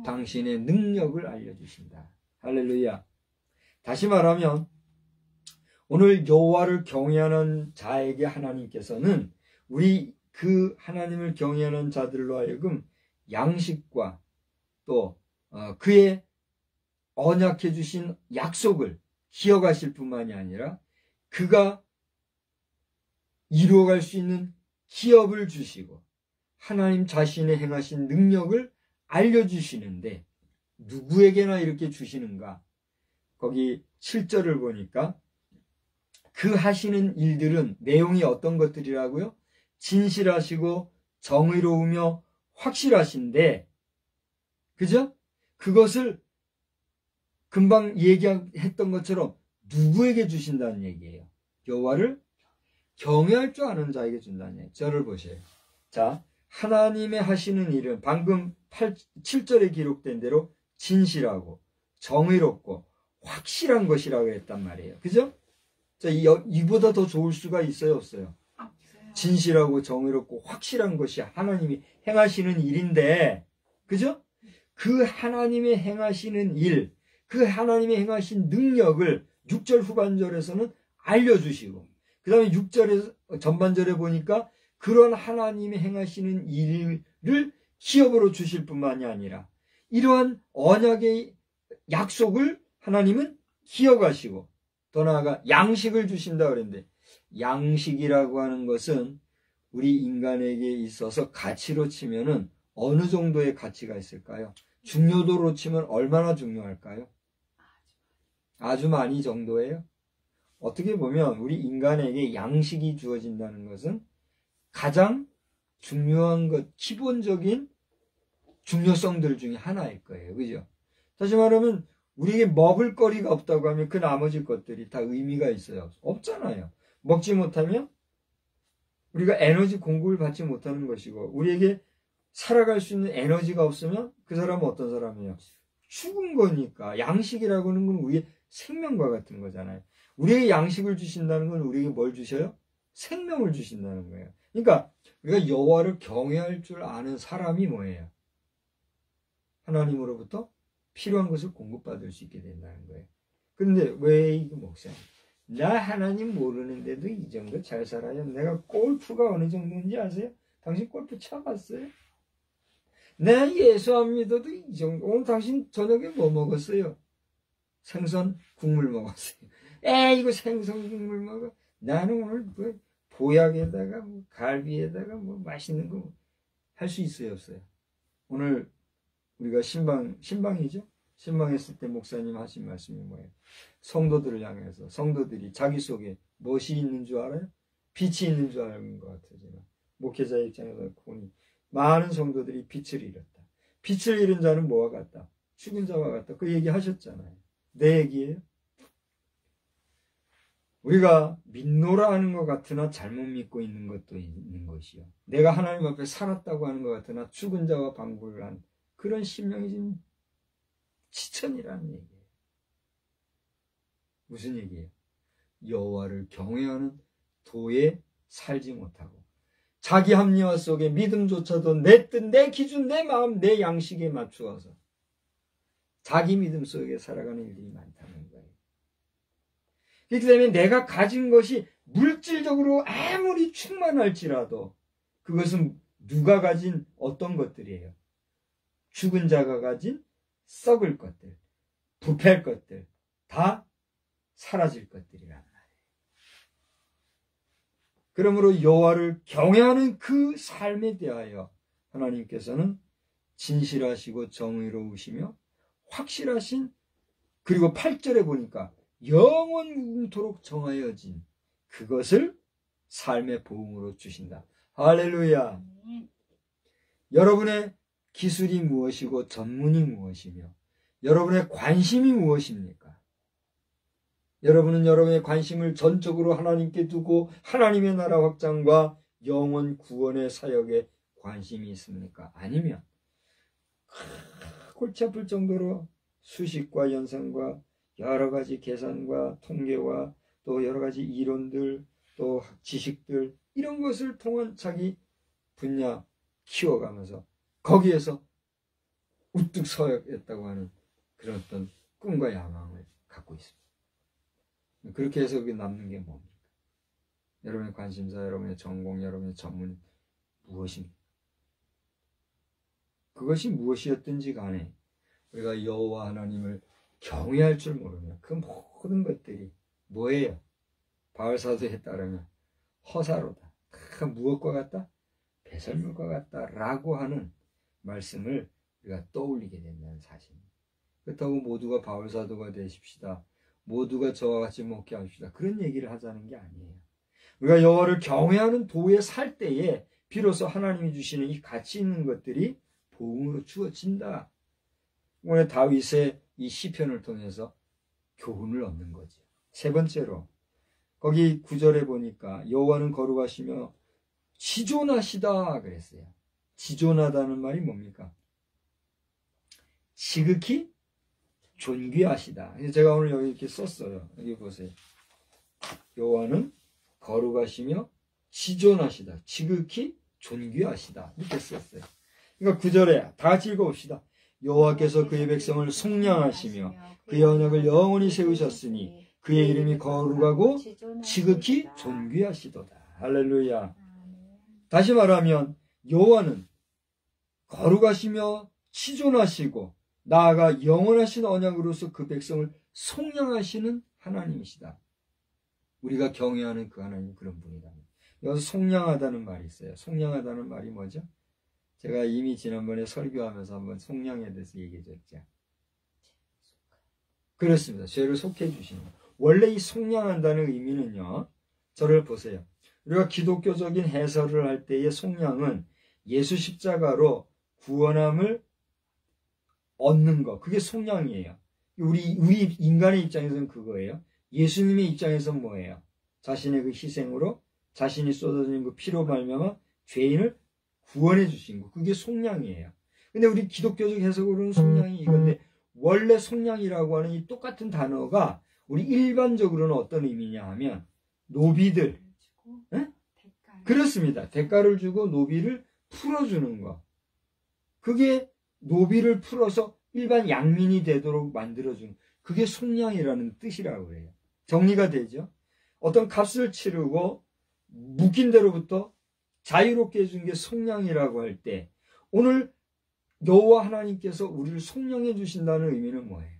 당신의 능력을 알려주신다. 할렐루야. 다시 말하면 오늘 여호와를 경외하는 자에게 하나님께서는 우리 그 하나님을 경외하는 자들로 하여금 양식과 또 그의 언약해 주신 약속을 기억하실 뿐만이 아니라 그가 이루어갈 수 있는 기업을 주시고 하나님 자신의 행하신 능력을 알려주시는데 누구에게나 이렇게 주시는가? 거기 7절을 보니까 그 하시는 일들은 내용이 어떤 것들이라고요? 진실하시고 정의로우며 확실하신데 그죠? 그것을 금방 얘기했던 것처럼 누구에게 주신다는 얘기예요? 여호와를 경외할 줄 아는 자에게 준다는 얘기예요. 저를 보세요. 자, 하나님의 하시는 일은 방금 7절에 기록된 대로 진실하고 정의롭고 확실한 것이라고 했단 말이에요. 그죠? 자, 이보다 더 좋을 수가 있어요, 없어요? 진실하고 정의롭고 확실한 것이 하나님이 행하시는 일인데, 그죠? 그 하나님의 행하시는 일, 그 하나님의 행하신 능력을 6절 후반절에서는 알려주시고, 그 다음에 6절에 전반절에 보니까 그런 하나님의 행하시는 일을 기업으로 주실 뿐만이 아니라 이러한 언약의 약속을 하나님은 기억하시고 더 나아가 양식을 주신다 그랬는데 양식이라고 하는 것은 우리 인간에게 있어서 가치로 치면은 어느 정도의 가치가 있을까요? 중요도로 치면 얼마나 중요할까요? 아주 많이 정도예요. 어떻게 보면 우리 인간에게 양식이 주어진다는 것은 가장 중요한 것, 기본적인 중요성들 중에 하나일 거예요. 그죠? 다시 말하면 우리에게 먹을 거리가 없다고 하면 그 나머지 것들이 다 의미가 있어요? 없잖아요. 먹지 못하면 우리가 에너지 공급을 받지 못하는 것이고 우리에게 살아갈 수 있는 에너지가 없으면 그 사람은 어떤 사람이에요? 죽은 거니까. 양식이라고 하는 건 우리의 생명과 같은 거잖아요. 우리에게 양식을 주신다는 건 우리에게 뭘 주셔요? 생명을 주신다는 거예요. 그러니까 우리가 여호와를 경외할 줄 아는 사람이 뭐예요? 하나님으로부터 필요한 것을 공급받을 수 있게 된다는 거예요. 그런데 왜 이거 목사님? 나 하나님 모르는데도 이 정도 잘 살아요. 내가 골프가 어느 정도인지 아세요? 당신 골프 쳐봤어요? 내 예수 안 믿어도 이 정도. 오늘 당신 저녁에 뭐 먹었어요? 생선 국물 먹었어요. 이거 생선 국물 먹어. 나는 오늘 뭐 보약에다가 뭐 갈비에다가 뭐 맛있는 거 할 수 있어요, 없어요? 오늘 우리가 신방이죠? 신방했을 때 목사님 하신 말씀이 뭐예요? 성도들을 향해서 성도들이 자기 속에 무엇이 있는 줄 알아요? 빛이 있는 줄 아는 것 같아요. 목회자의 입장에서 보니 많은 성도들이 빛을 잃었다. 빛을 잃은 자는 뭐와 같다? 죽은 자와 같다. 그 얘기 하셨잖아요. 내 얘기예요? 우리가 믿노라 하는 것 같으나 잘못 믿고 있는 것도 있는 것이요. 내가 하나님 앞에 살았다고 하는 것 같으나 죽은 자와 방불을 한 그런 심령이 지금 지천이라는 얘기예요. 무슨 얘기예요? 여호와를 경외하는 도에 살지 못하고 자기 합리화 속에 믿음조차도 내 뜻, 내 기준, 내 마음, 내 양식에 맞추어서 자기 믿음 속에 살아가는 일들이 많다는 거예요. 그렇기 때문에 내가 가진 것이 물질적으로 아무리 충만할지라도 그것은 누가 가진 어떤 것들이에요? 죽은 자가 가진 썩을 것들, 부패할 것들, 다 사라질 것들이란 말이에요. 그러므로 여호와를 경외하는 그 삶에 대하여 하나님께서는 진실하시고 정의로우시며 확실하신, 그리고 8절에 보니까 영원 무궁토록 정하여진 그것을 삶의 보응으로 주신다. 할렐루야. 여러분의 기술이 무엇이고 전문이 무엇이며 여러분의 관심이 무엇입니까? 여러분은 여러분의 관심을 전적으로 하나님께 두고 하나님의 나라 확장과 영원 구원의 사역에 관심이 있습니까? 아니면 골치 아플 정도로 수식과 연산과 여러 가지 계산과 통계와 또 여러 가지 이론들 또 지식들 이런 것을 통한 자기 분야 키워가면서 거기에서 우뚝 서야겠다고 하는 그런 어떤 꿈과 야망을 갖고 있습니다. 그렇게 해서 그게 남는 게 뭡니까? 여러분의 관심사, 여러분의 전공, 여러분의 전문이 무엇입니까? 그것이 무엇이었든지 간에 우리가 여호와 하나님을 경외할 줄 모르면 그 모든 것들이 뭐예요? 바울사도에 따르면 허사로다. 무엇과 같다? 배설물과 같다 라고 하는 말씀을 우리가 떠올리게 된다는 사실입니다. 그렇다고 모두가 바울사도가 되십시다. 모두가 저와 같이 목회합시다. 그런 얘기를 하자는 게 아니에요. 우리가 여호와를 경외하는 도에 살 때에 비로소 하나님이 주시는 이 가치 있는 것들이 보응으로 주어진다. 오늘 다윗의 이 시편을 통해서 교훈을 얻는 거죠. 세 번째로 거기 9절에 보니까 여호와는 거룩하시며 지존하시다 그랬어요. 지존하다는 말이 뭡니까? 지극히 존귀하시다. 제가 오늘 여기 이렇게 썼어요. 여기 보세요. 여호와는 거룩하시며 지존하시다. 지극히 존귀하시다. 이렇게 썼어요. 그러니까 9절에 다 같이 읽어봅시다. 여호와께서 그의 백성을 속량하시며 그의 언약을 영원히 세우셨으니 그의 이름이 거룩하고 지극히 존귀하시도다. 할렐루야. 다시 말하면 여호와는 거룩하시며 지존하시고 나아가 영원하신 언약으로서 그 백성을 속량하시는 하나님이시다. 우리가 경외하는 그 하나님 그런 분이다. 여기서 속량하다는 말이 있어요. 속량하다는 말이 뭐죠? 제가 이미 지난번에 설교하면서 한번 속량에 대해서 얘기해 줬죠. 그렇습니다. 죄를 속해 주시는 것. 원래 이 속량한다는 의미는요. 저를 보세요. 우리가 기독교적인 해설을 할 때의 속량은 예수 십자가로 구원함을 얻는 것. 그게 속량이에요. 우리 인간의 입장에서는 그거예요. 예수님의 입장에서는 뭐예요? 자신의 그 희생으로 자신이 쏟아진 그 피로 말미암아 죄인을 구원해 주신 거. 그게 속량이에요. 근데 우리 기독교적 해석으로는 속량이 이건데 원래 속량이라고 하는 이 똑같은 단어가 우리 일반적으로는 어떤 의미냐 하면 노비들, 네? 그렇습니다. 대가를 주고 노비를 풀어주는 거. 그게 노비를 풀어서 일반 양민이 되도록 만들어주는 그게 속량이라는 뜻이라고 그래요. 정리가 되죠? 어떤 값을 치르고 묶인 대로부터 자유롭게 해준 게 속량이라고 할 때 오늘 여호와 하나님께서 우리를 속량해 주신다는 의미는 뭐예요?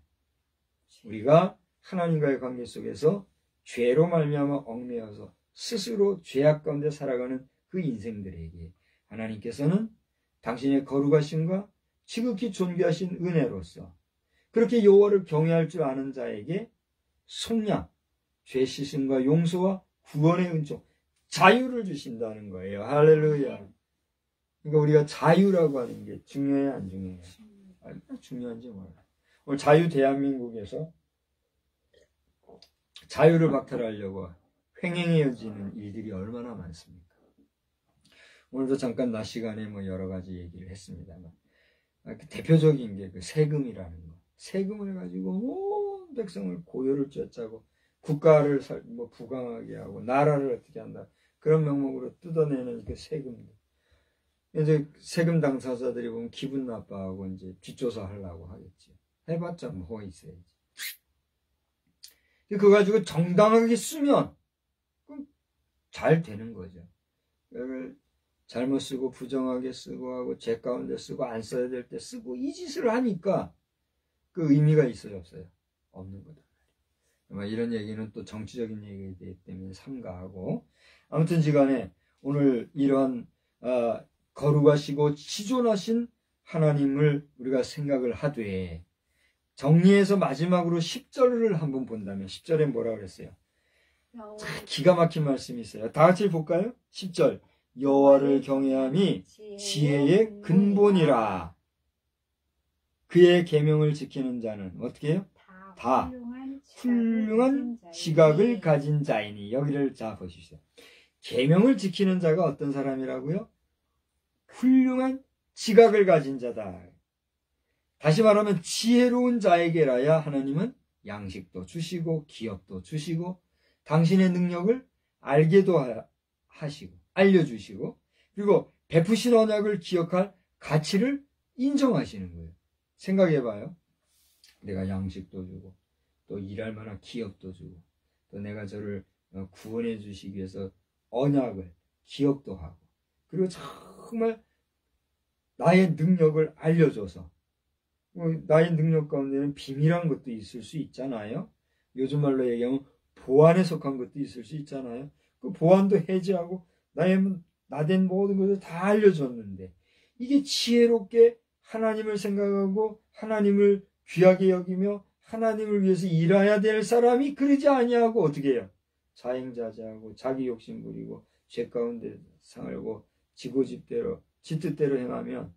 우리가 하나님과의 관계 속에서 죄로 말미암아 얽매여서 스스로 죄악 가운데 살아가는 그 인생들에게 하나님께서는 당신의 거룩하심과 지극히 존귀하신 은혜로서 그렇게 여호와를 경외할 줄 아는 자에게 속량, 죄 씻음과 용서와 구원의 은총, 자유를 주신다는 거예요. 할렐루야. 그러니까 우리가 자유라고 하는 게 중요해요, 안 중요해요? 중요한지 몰라요. 오늘 자유 대한민국에서 자유를 박탈하려고 횡행해지는 일들이 얼마나 많습니까? 오늘도 잠깐 낮 시간에 뭐 여러 가지 얘기를 했습니다만 대표적인 게 그 세금이라는 거. 세금을 가지고 온 백성을 고요를 쫓자고 국가를 뭐 부강하게 하고 나라를 어떻게 한다. 그런 명목으로 뜯어내는 그 세금들. 이제 세금 당사자들이 보면 기분 나빠하고 이제 뒷조사 하려고 하겠지. 해봤자 뭐 있어야지. 그거 가지고 정당하게 쓰면 잘 되는 거죠. 그걸 잘못 쓰고 부정하게 쓰고 하고 제 가운데 쓰고 안 써야 될 때 쓰고 이 짓을 하니까 그 의미가 있어요, 없어요? 없는 거다. 이런 얘기는 또 정치적인 얘기이기 때문에 삼가하고 아무튼 지간에 오늘 이런 거룩하시고 지존하신 하나님을 우리가 생각을 하되 정리해서 마지막으로 10절을 한번 본다면 10절에 뭐라 그랬어요? 기가 막힌 말씀이 있어요. 다 같이 볼까요? 10절 여호와를 경외함이 지혜의 근본이라. 그의 계명을 지키는 자는 어떻게 해요? 다 훌륭한 지각을 가진 자이니. 여기를 자 보십시오. 계명을 지키는 자가 어떤 사람이라고요? 훌륭한 지각을 가진 자다. 다시 말하면 지혜로운 자에게라야 하나님은 양식도 주시고 기업도 주시고 당신의 능력을 알게도 하시고 알려주시고 그리고 베푸신 언약을 기억할 가치를 인정하시는 거예요. 생각해봐요. 내가 양식도 주고 또 일할 만한 기업도 주고 또 내가 저를 구원해 주시기 위해서 언약을 기억도 하고 그리고 정말 나의 능력을 알려줘서 나의 능력 가운데는 비밀한 것도 있을 수 있잖아요. 요즘 말로 얘기하면 보안에 속한 것도 있을 수 있잖아요. 그 보안도 해제하고 나된 모든 것을 다 알려줬는데 이게 지혜롭게 하나님을 생각하고 하나님을 귀하게 여기며 하나님을 위해서 일해야 될 사람이 그러지 아니하고 어떻게 해요? 자행자재하고 자기 욕심 부리고 죄 가운데 살고 지고집대로 지 뜻대로 행하면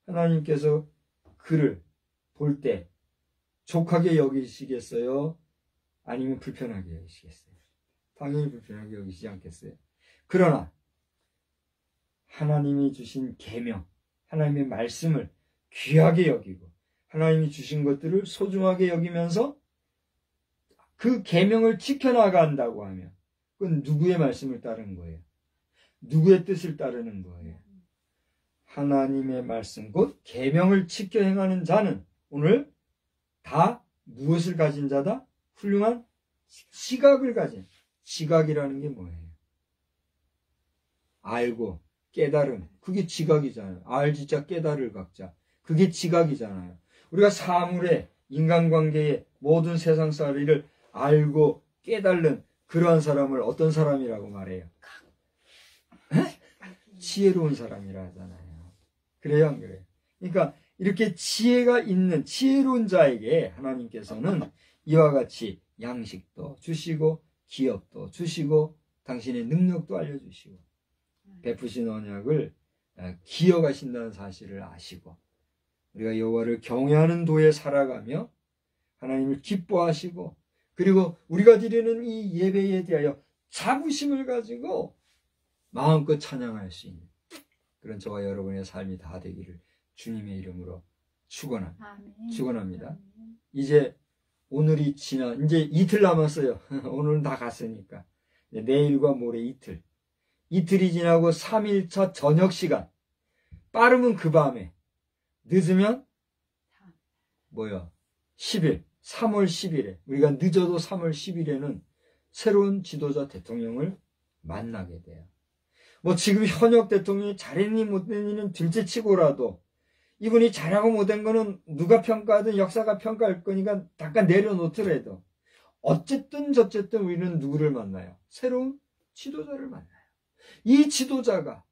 하나님께서 그를 볼 때 족하게 여기시겠어요? 아니면 불편하게 여기시겠어요? 당연히 불편하게 여기시지 않겠어요? 그러나 하나님이 주신 계명, 하나님의 말씀을 귀하게 여기고 하나님이 주신 것들을 소중하게 여기면서 그 계명을 지켜나간다고 하면 그건 누구의 말씀을 따르는 거예요? 누구의 뜻을 따르는 거예요? 하나님의 말씀 곧 계명을 지켜 행하는 자는 오늘 다 무엇을 가진 자다? 훌륭한 지각을 가진. 지각이라는 게 뭐예요? 알고 깨달음. 그게 지각이잖아요. 알지자 깨달을 각자. 그게 지각이잖아요. 우리가 사물에 인간관계에 모든 세상살이를 알고 깨달는 그러한 사람을 어떤 사람이라고 말해요? 지혜로운 사람이라 하잖아요. 그래요, 안 그래요? 그러니까 이렇게 지혜가 있는 지혜로운 자에게 하나님께서는 이와 같이 양식도 주시고 기업도 주시고 당신의 능력도 알려주시고 베푸신 언약을 기억하신다는 사실을 아시고 우리가 여호와를 경외하는 도에 살아가며 하나님을 기뻐하시고 그리고 우리가 드리는 이 예배에 대하여 자부심을 가지고 마음껏 찬양할 수 있는 그런 저와 여러분의 삶이 다 되기를 주님의 이름으로 축원합니다. 아멘. 축원합니다. 아멘. 이제 오늘이 이제 이틀 남았어요. 오늘은 다 갔으니까. 내일과 모레 이틀. 이틀이 지나고 3일차 저녁 시간. 빠르면 그 밤에. 늦으면 10일. 3월 10일에. 우리가 늦어도 3월 10일에는 새로운 지도자 대통령을 만나게 돼요. 지금 현역 대통령이 잘했니 못했니는 둘째치고라도 이분이 잘하고 못한 거는 누가 평가하든 역사가 평가할 거니까 잠깐 내려놓더라도 어쨌든 저쨌든 우리는 누구를 만나요? 새로운 지도자를 만나요. 이 지도자가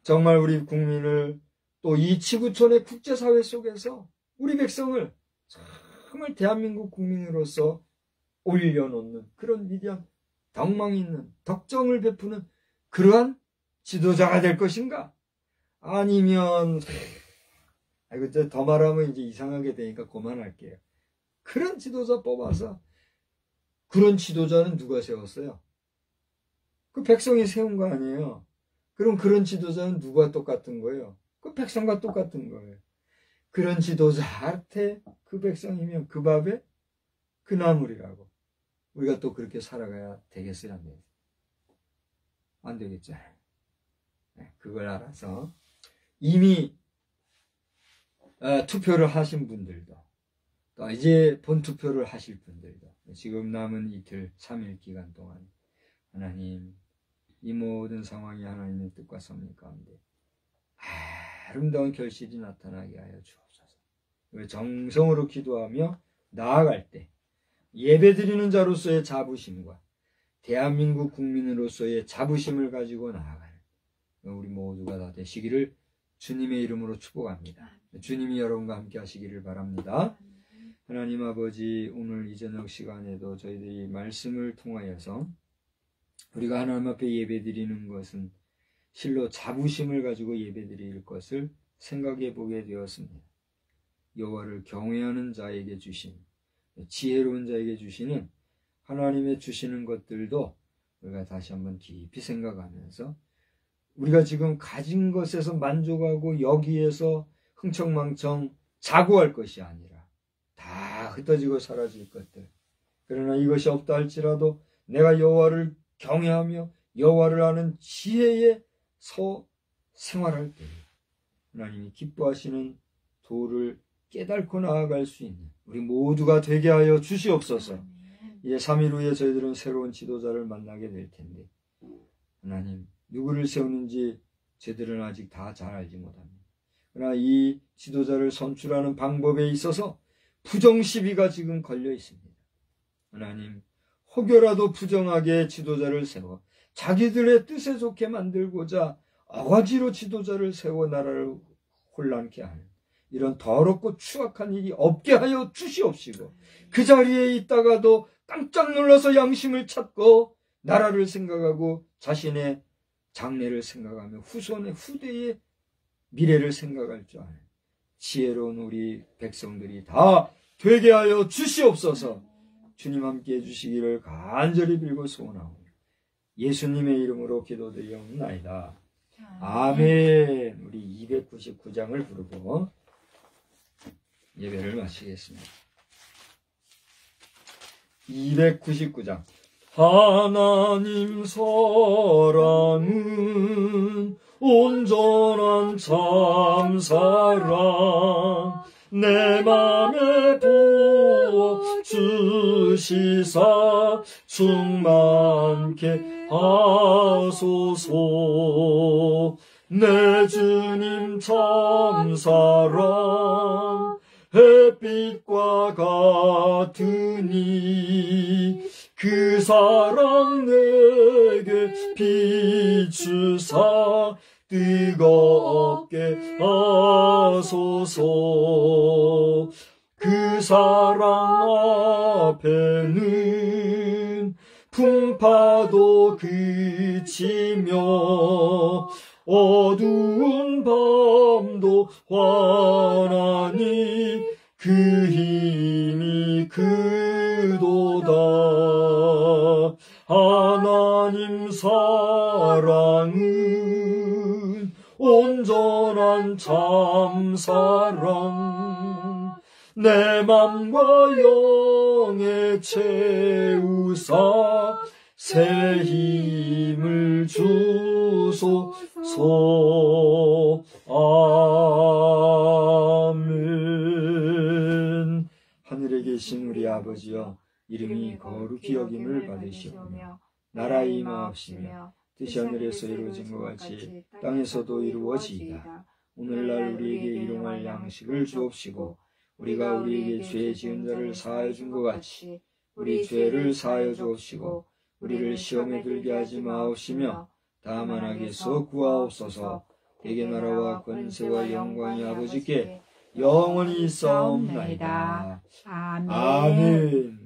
정말 우리 국민을 또 이 지구촌의 국제사회 속에서 우리 백성을 정말 대한민국 국민으로서 올려놓는 그런 위대한 덕망 있는 덕정을 베푸는 그러한 지도자가 될 것인가? 아니면 더 말하면 이제 이상하게 되니까 그만할게요. 그런 지도자 뽑아서 그런 지도자는 누가 세웠어요? 그 백성이 세운 거 아니에요. 그럼 그런 지도자는 누가 똑같은 거예요? 그 백성과 똑같은 거예요. 그런 지도자한테 그 백성이면 그 밥에 그 나물이라고. 우리가 또 그렇게 살아가야 되겠어요? 안 되겠어요? 안 되겠죠. 그걸 알아서 이미 투표를 하신 분들도 또 이제 본투표를 하실 분들도 지금 남은 이틀 3일 기간 동안 하나님 이 모든 상황이 하나님의 뜻과 섭리 가운데 아름다운 결실이 나타나게 하여 주옵소서. 정성으로 기도하며 나아갈 때 예배드리는 자로서의 자부심과 대한민국 국민으로서의 자부심을 가지고 나아가는 우리 모두가 다 되시기를 주님의 이름으로 축복합니다. 주님이 여러분과 함께 하시기를 바랍니다. 하나님 아버지, 오늘 이 저녁 시간에도 저희들이 말씀을 통하여서 우리가 하나님 앞에 예배드리는 것은 실로 자부심을 가지고 예배드릴 것을 생각해 보게 되었습니다. 여호와를 경외하는 자에게 주신, 지혜로운 자에게 주시는 하나님의 주시는 것들도 우리가 다시 한번 깊이 생각하면서 우리가 지금 가진 것에서 만족하고 여기에서 흥청망청 자고할 것이 아니라 다 흩어지고 사라질 것들. 그러나 이것이 없다 할지라도 내가 여호와를 경외하며 여호와를 아는 지혜에 생활할 때 하나님이 기뻐하시는 도를 깨닫고 나아갈 수 있는 우리 모두가 되게 하여 주시옵소서. 이제 3일 후에 저희들은 새로운 지도자를 만나게 될 텐데 하나님 누구를 세우는지 저희들은 아직 다 잘 알지 못합니다. 그러나 이 지도자를 선출하는 방법에 있어서 부정시비가 지금 걸려 있습니다. 하나님 혹여라도 부정하게 지도자를 세워 자기들의 뜻에 좋게 만들고자 어거지로 지도자를 세워 나라를 혼란케 하는 이런 더럽고 추악한 일이 없게 하여 주시옵시고 그 자리에 있다가도 깜짝 놀라서 양심을 찾고 나라를 생각하고 자신의 장래를 생각하며 후대의 미래를 생각할 줄 아는 지혜로운 우리 백성들이 다 되게 하여 주시옵소서. 주님 함께 해주시기를 간절히 빌고 소원하오며 예수님의 이름으로 기도드리옵나이다. 아멘. 우리 299장을 부르고 예배를 마치겠습니다. 299장. 하나님 사랑은 온전한 참사랑 내 맘에 부어 주시사 충만케 하소서. 내 주님 참사랑 햇빛과 같으니 그 사랑 내게 비추사 뜨겁게 하소서. 그 사랑 앞에는 풍파도 그치며 어두운 밤도 환하니 그 힘이 크도다. 하나님 사랑은 온전한 참사랑 내 맘과 영에 채우사 새 힘을 주소서. 아멘. 하늘에 계신 우리 아버지여, 이름이 거룩히 여김을 받으시오며 나라의 임하옵시며 뜻이 하늘에서 이루어진 것 같이 땅에서도 이루어지이다. 오늘날 우리에게 일용할 양식을 주옵시고 우리가 우리에게 죄 지은 자를 사하여 준 것 같이 우리 죄를 사하여 주옵시고 우리를 시험에 들게 하지 마옵시며 다만 악에서 구하옵소서. 대개 나라와 권세와 영광이 아버지께 영원히 있사옵나이다. 아멘. 아멘.